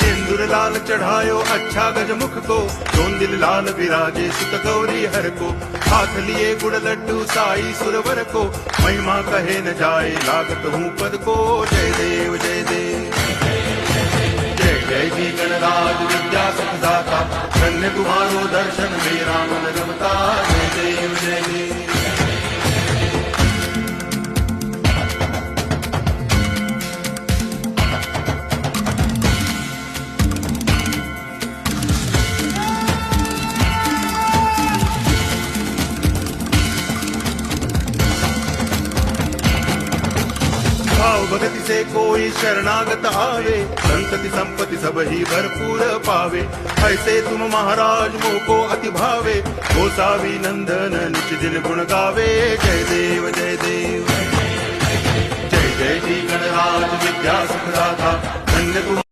सिंदूर लाल चढ़ायो अच्छा गजमुख को, दोन दिल लाल विराजे सुत गौरी हर को। हाथ लिए गुड़ लड्डू साई सुरवर को, महिमा कहे न जाए लागत हूँ पद को। जय देव जय देव जय जय जी गणराज विद्या सुखदाता, धन्य तुम्हारो दर्शन मेरा मन रमता। जय देव जय देव भाव भगति से कोई शरणागत आवे, संतति संपत्ति सब ही भरपूर पावे। ऐसे तुम महाराज मोको अति भावे, गोसावी नंदन निच दिन गुण गावे। जय देव जय देव जय जय जी गणराज विद्या सुखदाता, धन्य तुम